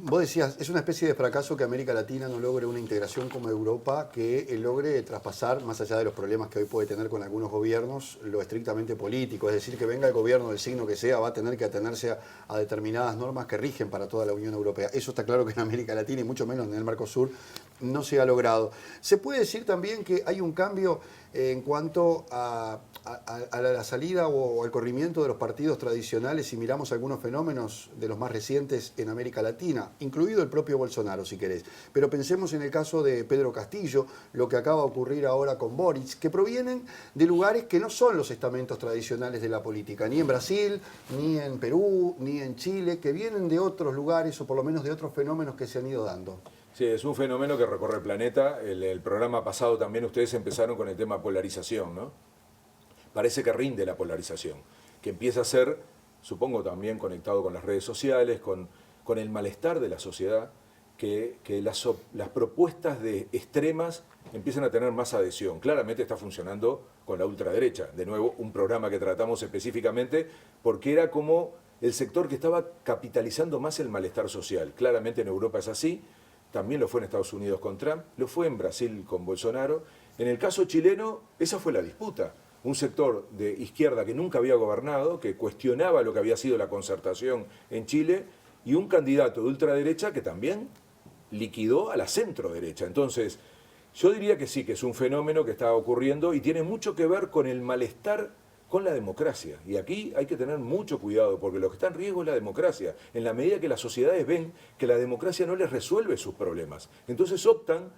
vos decías, es una especie de fracaso que América Latina no logre una integración como Europa, que logre traspasar, más allá de los problemas que hoy puede tener con algunos gobiernos, lo estrictamente político. Es decir, que venga el gobierno del signo que sea, va a tener que atenerse a determinadas normas que rigen para toda la Unión Europea. Eso está claro que en América Latina, y mucho menos en el Mercosur, no se ha logrado. Se puede decir también que hay un cambio en cuanto a la salida o al corrimiento de los partidos tradicionales, si miramos algunos fenómenos de los más recientes en América Latina, incluido el propio Bolsonaro, si querés. Pero pensemos en el caso de Pedro Castillo, lo que acaba de ocurrir ahora con Boric, que provienen de lugares que no son los estamentos tradicionales de la política, ni en Brasil, ni en Perú, ni en Chile, que vienen de otros lugares o por lo menos de otros fenómenos que se han ido dando. Sí, es un fenómeno que recorre el planeta. El programa pasado también ustedes empezaron con el tema polarización, ¿no? Parece que rinde la polarización, que empieza a ser, supongo también conectado con las redes sociales, con el malestar de la sociedad, que las propuestas de extremas empiezan a tener más adhesión. Claramente está funcionando con la ultraderecha. De nuevo, un programa que tratamos específicamente porque era como el sector que estaba capitalizando más el malestar social. Claramente en Europa es así. También lo fue en Estados Unidos con Trump, lo fue en Brasil con Bolsonaro. En el caso chileno, esa fue la disputa. Un sector de izquierda que nunca había gobernado, que cuestionaba lo que había sido la concertación en Chile, y un candidato de ultraderecha que también liquidó a la centroderecha. Entonces, yo diría que sí, que es un fenómeno que está ocurriendo y tiene mucho que ver con el malestar con la democracia. Y aquí hay que tener mucho cuidado, porque lo que está en riesgo es la democracia, en la medida que las sociedades ven que la democracia no les resuelve sus problemas. Entonces optan,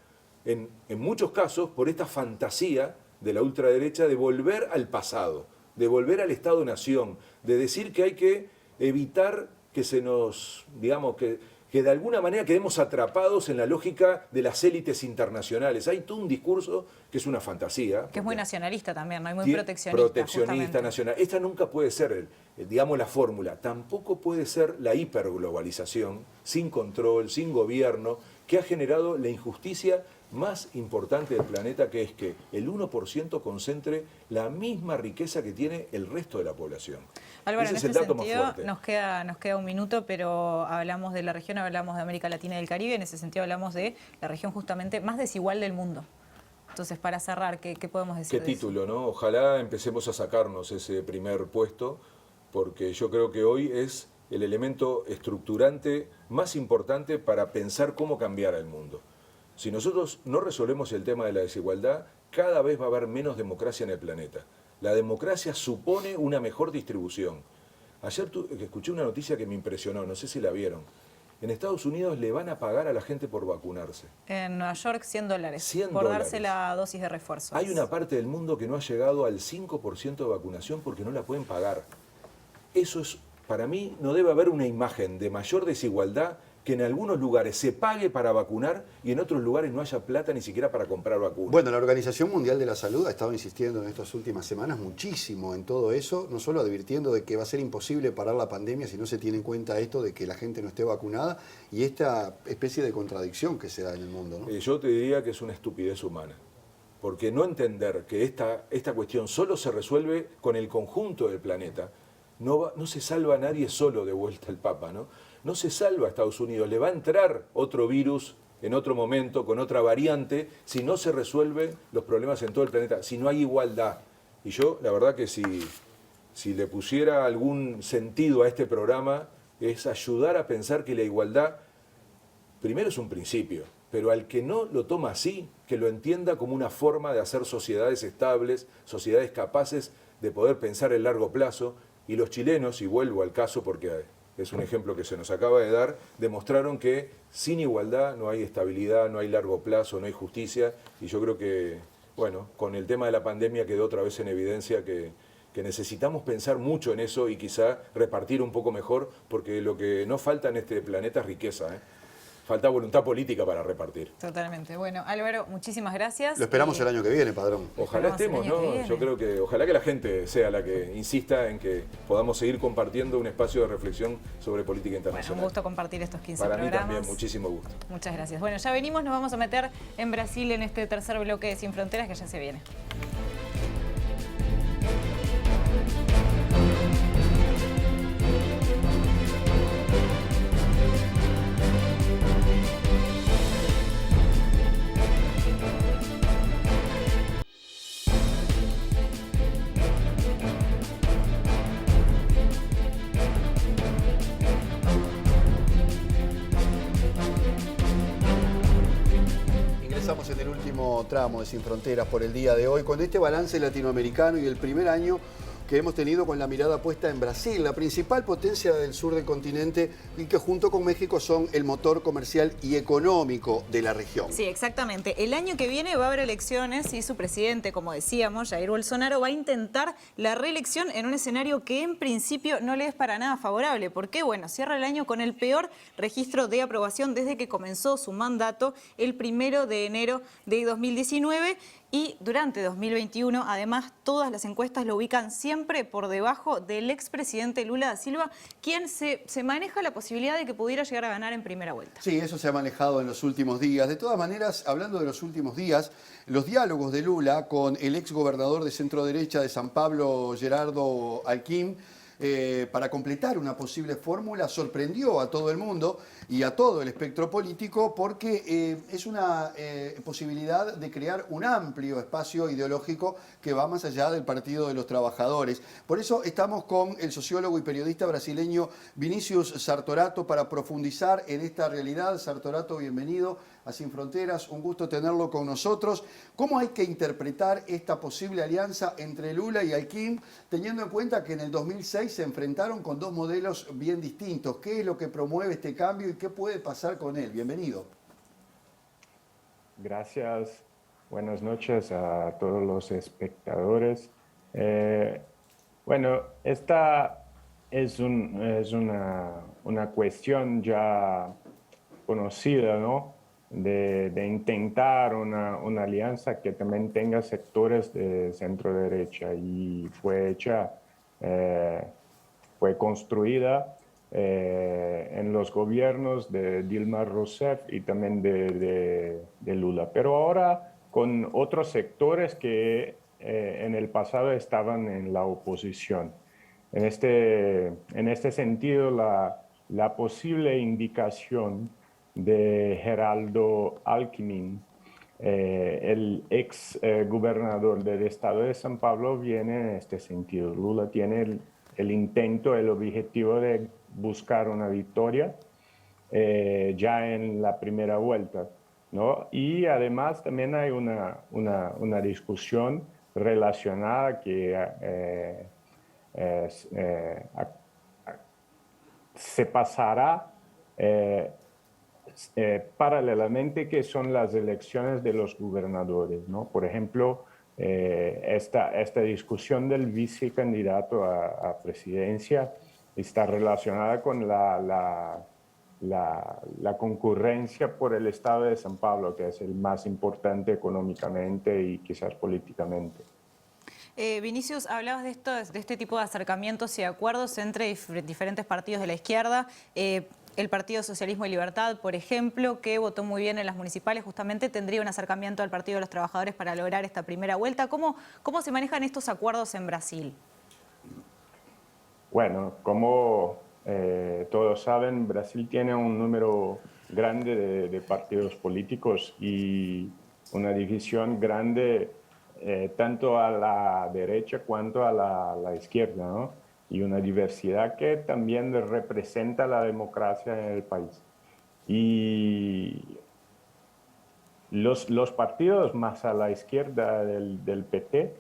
en muchos casos, por esta fantasía de la ultraderecha de volver al pasado, de volver al Estado-Nación, de decir que hay que evitar que se nos, digamos, que de alguna manera quedemos atrapados en la lógica de las élites internacionales. Hay todo un discurso que es una fantasía. Que es muy nacionalista también, ¿no? Y muy proteccionista. Proteccionista, nacional. Esta nunca puede ser, digamos, la fórmula. Tampoco puede ser la hiperglobalización, sin control, sin gobierno, que ha generado la injusticia más importante del planeta, que es que el 1% concentre la misma riqueza que tiene el resto de la población. Álvaro, ese en es el este dato más sentido fuerte. nos queda un minuto, pero hablamos de la región, hablamos de América Latina y del Caribe, en ese sentido hablamos de la región justamente más desigual del mundo. Entonces, para cerrar, ¿qué podemos decir Qué de título, eso? ¿no? Ojalá empecemos a sacarnos ese primer puesto, porque yo creo que hoy es el elemento estructurante más importante para pensar cómo cambiar el mundo. Si nosotros no resolvemos el tema de la desigualdad, cada vez va a haber menos democracia en el planeta. La democracia supone una mejor distribución. Ayer escuché una noticia que me impresionó, no sé si la vieron. En Estados Unidos le van a pagar a la gente por vacunarse. En Nueva York, $100 $100 por darse la dosis de refuerzo. Hay una parte del mundo que no ha llegado al 5% de vacunación porque no la pueden pagar. Eso es, para mí, no debe haber una imagen de mayor desigualdad que en algunos lugares se pague para vacunar y en otros lugares no haya plata ni siquiera para comprar vacunas. Bueno, la Organización Mundial de la Salud ha estado insistiendo en estas últimas semanas muchísimo en todo eso, no solo advirtiendo de que va a ser imposible parar la pandemia si no se tiene en cuenta esto de que la gente no esté vacunada y esta especie de contradicción que se da en el mundo, ¿no? Yo te diría que es una estupidez humana, porque no entender que esta cuestión solo se resuelve con el conjunto del planeta no se salva a nadie solo de vuelta el Papa, ¿no? No se salva a Estados Unidos, le va a entrar otro virus en otro momento, con otra variante, si no se resuelven los problemas en todo el planeta, si no hay igualdad. Y yo, la verdad que si le pusiera algún sentido a este programa, es ayudar a pensar que la igualdad, primero es un principio, pero al que no lo toma así, que lo entienda como una forma de hacer sociedades estables, sociedades capaces de poder pensar en largo plazo. Y los chilenos, y vuelvo al caso porque es un ejemplo que se nos acaba de dar, demostraron que sin igualdad no hay estabilidad, no hay largo plazo, no hay justicia. Y yo creo que, bueno, con el tema de la pandemia quedó otra vez en evidencia que necesitamos pensar mucho en eso y quizá repartir un poco mejor, porque lo que no falta en este planeta es riqueza, ¿eh? Falta voluntad política para repartir. Totalmente. Bueno, Álvaro, muchísimas gracias. Lo esperamos el año que viene, Padrón. Ojalá estemos, ¿no? Yo creo que ojalá que la gente sea la que insista en que podamos seguir compartiendo un espacio de reflexión sobre política internacional. Bueno, un gusto compartir estos 15 Para programas. mí también, muchísimo gusto. Muchas gracias. Bueno, ya venimos, nos vamos a meter en Brasil en este tercer bloque de Sin Fronteras que ya se viene. Ingresamos en el último tramo de Sin Fronteras por el día de hoy, con este balance latinoamericano y el primer año que hemos tenido con la mirada puesta en Brasil, la principal potencia del sur del continente y que junto con México son el motor comercial y económico de la región. Sí, exactamente. El año que viene va a haber elecciones y su presidente, como decíamos, Jair Bolsonaro, va a intentar la reelección en un escenario que en principio no le es para nada favorable. ¿Por qué? Bueno, cierra el año con el peor registro de aprobación desde que comenzó su mandato el 1 de enero de 2019. Y durante 2021, además, todas las encuestas lo ubican siempre por debajo del expresidente Lula da Silva, quien se maneja la posibilidad de que pudiera llegar a ganar en primera vuelta. Sí, eso se ha manejado en los últimos días. De todas maneras, hablando de los últimos días, los diálogos de Lula con el exgobernador de centro derecha de San Pablo, Gerardo Alckmin, para completar una posible fórmula, sorprendió a todo el mundo y a todo el espectro político porque es una posibilidad de crear un amplio espacio ideológico que va más allá del Partido de los Trabajadores. Por eso estamos con el sociólogo y periodista brasileño Vinicius Sartorato para profundizar en esta realidad. Sartorato, bienvenido a Sin Fronteras, un gusto tenerlo con nosotros. ¿Cómo hay que interpretar esta posible alianza entre Lula y Alckmin, teniendo en cuenta que en el 2006 se enfrentaron con dos modelos bien distintos? ¿Qué es lo que promueve este cambio y qué puede pasar con él? Bienvenido. Gracias. Buenas noches a todos los espectadores. Bueno, esta es una cuestión ya conocida, ¿no? De intentar una alianza que también tenga sectores de centro derecha, y fue hecha, fue construida en los gobiernos de Dilma Rousseff y también de Lula, pero ahora con otros sectores que en el pasado estaban en la oposición. En este sentido, la posible indicación de Gerardo Alckmin, el ex gobernador del estado de San Pablo, viene en este sentido. Lula tiene el intento, el objetivo de buscar una victoria ya en la primera vuelta, ¿no? Y además también hay una discusión relacionada que se pasará paralelamente, que son las elecciones de los gobernadores, ¿no? Por ejemplo, esta discusión del vicecandidato a presidencia está relacionada con la concurrencia por el estado de San Pablo, que es el más importante económicamente y quizás políticamente. Vinicius, hablabas de este tipo de acercamientos y acuerdos entre diferentes partidos de la izquierda. El Partido Socialismo y Libertad, por ejemplo, que votó muy bien en las municipales, justamente tendría un acercamiento al Partido de los Trabajadores para lograr esta primera vuelta. ¿Cómo se manejan estos acuerdos en Brasil? Bueno, como todos saben, Brasil tiene un número grande de partidos políticos y una división grande tanto a la derecha cuanto a la izquierda, ¿no? Y una diversidad que también representa la democracia en el país. Y los partidos más a la izquierda del PT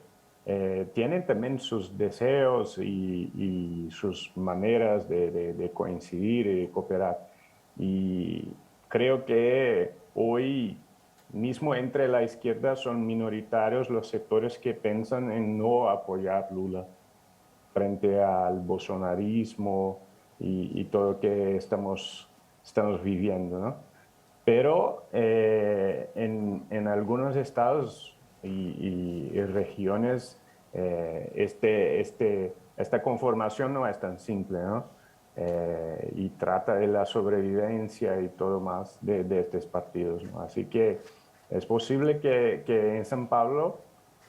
tienen también sus deseos y sus maneras de coincidir y de cooperar. Y creo que hoy mismo entre la izquierda son minoritarios los sectores que piensan en no apoyar Lula frente al bolsonarismo y todo lo que estamos viviendo, ¿no? Pero en algunos estados y regiones esta conformación no es tan simple, ¿no? Y trata de la sobrevivencia y todo más de estos partidos, ¿no? Así que es posible que en San Pablo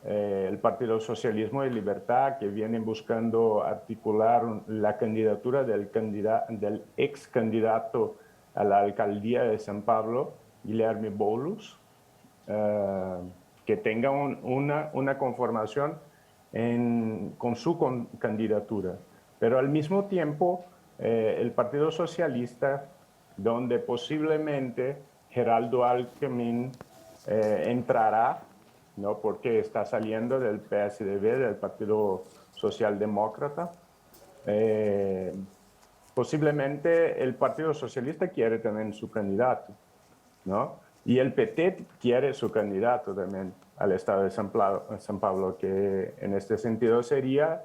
el Partido Socialismo y Libertad, que vienen buscando articular la candidatura del ex candidato a la alcaldía de San Pablo, Guilherme Boulos, que tenga una conformación con su candidatura. Pero al mismo tiempo, el Partido Socialista, donde posiblemente Geraldo Alckmin entrará, ¿no? Porque está saliendo del PSDB, del Partido Socialdemócrata. Posiblemente el Partido Socialista quiere también su candidato, ¿no? Y el PT quiere su candidato también al estado de San Pablo, que en este sentido sería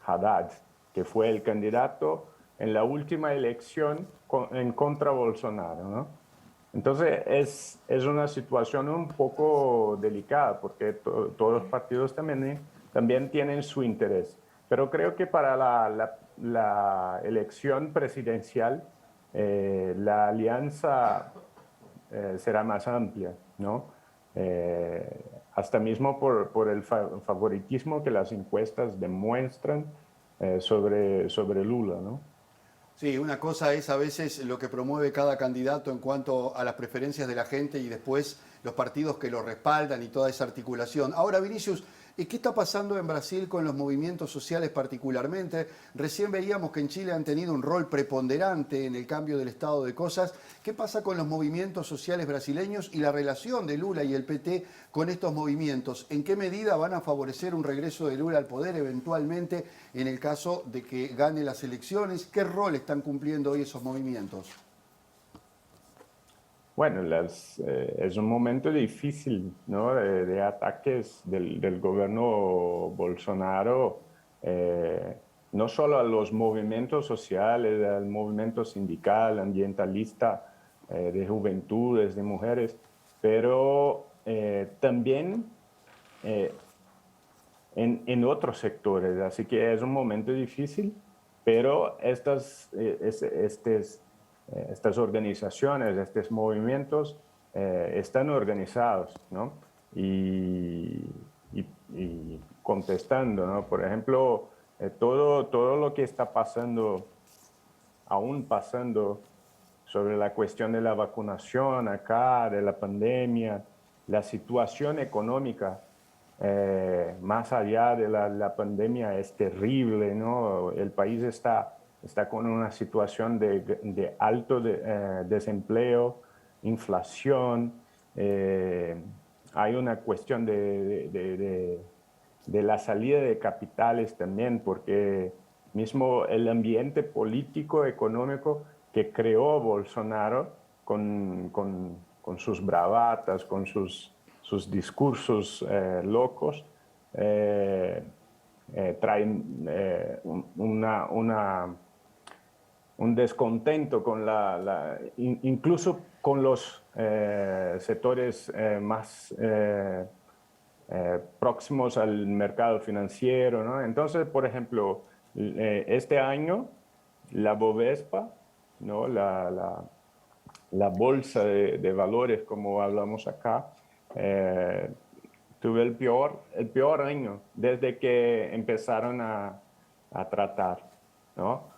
Haddad, que fue el candidato en la última elección en contra Bolsonaro, ¿no? Entonces es una situación un poco delicada porque todos los partidos también tienen su interés. Pero creo que para la elección presidencial la alianza será más amplia, ¿no? Hasta mismo por el favoritismo que las encuestas demuestran sobre Lula, ¿no? Sí, una cosa es a veces lo que promueve cada candidato en cuanto a las preferencias de la gente y después los partidos que lo respaldan y toda esa articulación. Ahora, Vinicius, ¿qué está pasando en Brasil con los movimientos sociales particularmente? Recién veíamos que en Chile han tenido un rol preponderante en el cambio del estado de cosas. ¿Qué pasa con los movimientos sociales brasileños y la relación de Lula y el PT con estos movimientos? ¿En qué medida van a favorecer un regreso de Lula al poder eventualmente en el caso de que gane las elecciones? ¿Qué rol están cumpliendo hoy esos movimientos? Bueno, es un momento difícil, ¿no? De ataques del gobierno Bolsonaro, no solo a los movimientos sociales, al movimiento sindical, ambientalista, de juventudes, de mujeres, pero también en otros sectores. Así que es un momento difícil, pero estas organizaciones, estos movimientos están organizados, ¿no? Y contestando, ¿no? Por ejemplo, todo lo que está pasando, aún pasando sobre la cuestión de la vacunación acá, de la pandemia, la situación económica, más allá de la pandemia es terrible, ¿no? El país está con una situación de alto desempleo, inflación, hay una cuestión de la salida de capitales también, porque mismo el ambiente político, económico que creó Bolsonaro con sus bravatas, con sus discursos locos, traen un descontento con incluso con los sectores más próximos al mercado financiero, ¿no? Entonces, por ejemplo, este año la Bovespa, ¿no? la bolsa de valores, como hablamos acá, tuve el peor año desde que empezaron a a tratar, ¿no?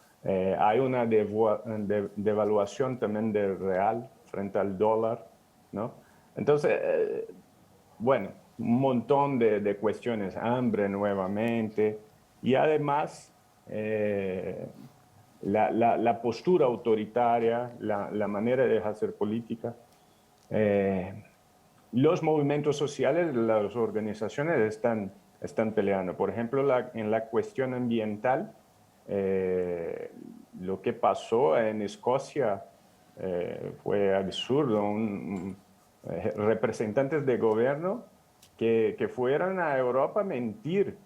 Hay una devaluación también del real frente al dólar, ¿no? Entonces, bueno, un montón de cuestiones, hambre nuevamente, y además la postura autoritaria, la manera de hacer política. Los movimientos sociales, las organizaciones están peleando. Por ejemplo, en la cuestión ambiental, lo que pasó en Escocia fue absurdo. Representantes de gobierno que fueron a Europa a mentir,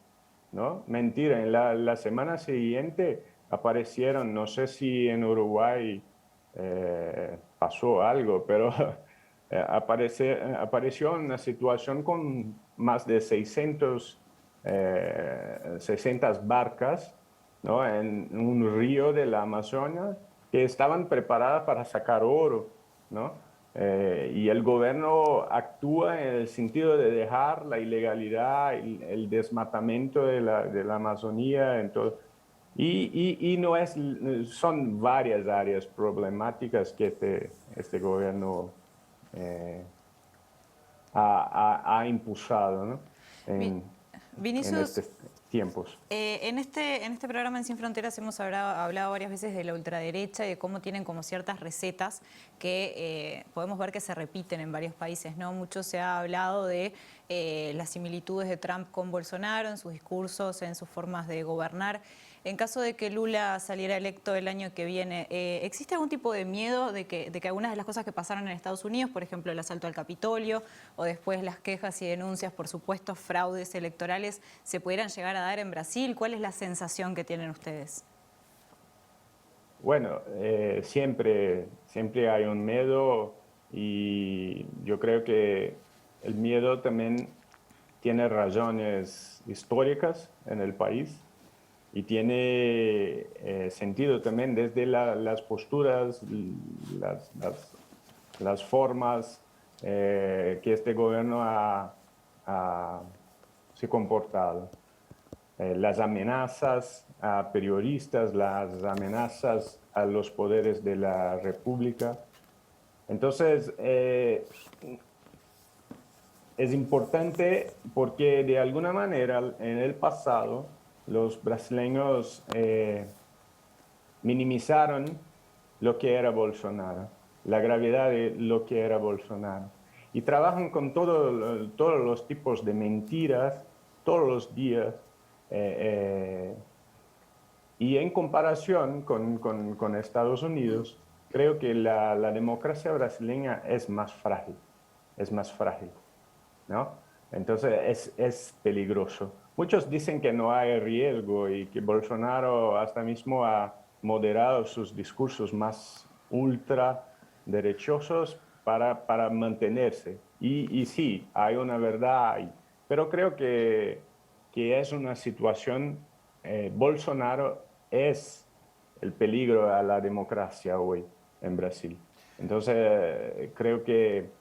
¿no? Mentir. En la semana siguiente aparecieron, no sé si en Uruguay pasó algo, pero apareció una situación con más de 600 barcas, ¿no? En un río de la Amazonia que estaban preparadas para sacar oro, ¿no? Y el gobierno actúa en el sentido de dejar la ilegalidad, el desmatamiento de la Amazonía, en todo. Y no son varias áreas problemáticas que este gobierno ha impulsado, ¿no? en Vinicius, estos tiempos. en este programa en Sin Fronteras hemos hablado varias veces de la ultraderecha y de cómo tienen como ciertas recetas que podemos ver que se repiten en varios países, ¿no? Mucho se ha hablado de las similitudes de Trump con Bolsonaro en sus discursos, en sus formas de gobernar. En caso de que Lula saliera electo el año que viene, ¿existe algún tipo de miedo de que algunas de las cosas que pasaron en Estados Unidos, por ejemplo el asalto al Capitolio o después las quejas y denuncias por supuestos fraudes electorales, se pudieran llegar a dar en Brasil? ¿Cuál es la sensación que tienen ustedes? Bueno, siempre hay un miedo, y yo creo que el miedo también tiene razones históricas en el país. Y tiene sentido también desde las posturas, las formas que este gobierno se ha comportado. Las amenazas a periodistas, las amenazas a los poderes de la República. Entonces, es importante porque de alguna manera en el pasado los brasileños minimizaron lo que era Bolsonaro, la gravedad de lo que era Bolsonaro. Y trabajan con todos los tipos de mentiras, todos los días. Y en comparación con Estados Unidos, creo que la democracia brasileña es más frágil, ¿no? Entonces es peligroso. Muchos dicen que no hay riesgo y que Bolsonaro hasta mismo ha moderado sus discursos más ultraderechosos para mantenerse. Y sí, hay una verdad ahí. Pero creo que es una situación, Bolsonaro es el peligro a la democracia hoy en Brasil. Entonces, creo que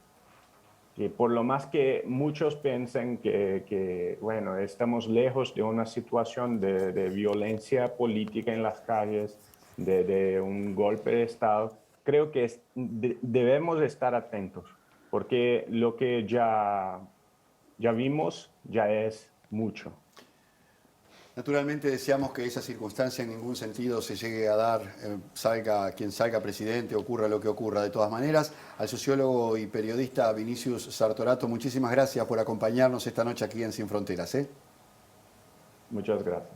por lo más que muchos piensen que bueno, estamos lejos de una situación de violencia política en las calles, de un golpe de Estado, creo que debemos estar atentos, porque lo que ya vimos ya es mucho. Naturalmente deseamos que esa circunstancia en ningún sentido se llegue a dar, salga quien salga presidente, ocurra lo que ocurra. De todas maneras, al sociólogo y periodista Vinicius Sartorato, muchísimas gracias por acompañarnos esta noche aquí en Sin Fronteras. Muchas gracias.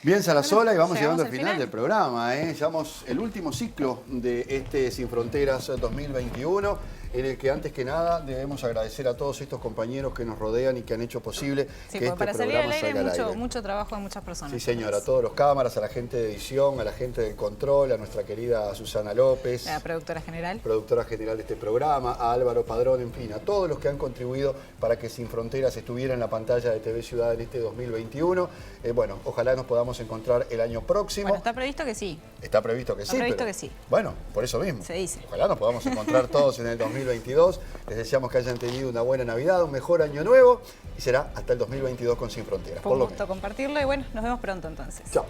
Bien, Sarasola, y vamos llegando al final del programa. Llevamos el último ciclo de este Sin Fronteras 2021, en el que antes que nada debemos agradecer a todos estos compañeros que nos rodean y que han hecho posible que este para salir programa al aire salga al aire. Mucho trabajo de muchas personas. Sí, señor, a todos los cámaras, a la gente de edición, a la gente del control, a nuestra querida Susana López, la productora general de este programa, a Álvaro Padrón, en fin, a todos los que han contribuido para que Sin Fronteras estuviera en la pantalla de TV Ciudad en este 2021. Bueno, ojalá nos podamos encontrar el año próximo. Bueno, está previsto que sí. Está previsto que sí. Está previsto que sí. Bueno, por eso mismo. Se dice. Ojalá nos podamos encontrar todos en el 2021. 2022. Les deseamos que hayan tenido una buena Navidad, un mejor año nuevo y será hasta el 2022 con Sin Fronteras. Fue un gusto compartirlo y bueno, nos vemos pronto entonces. Chao.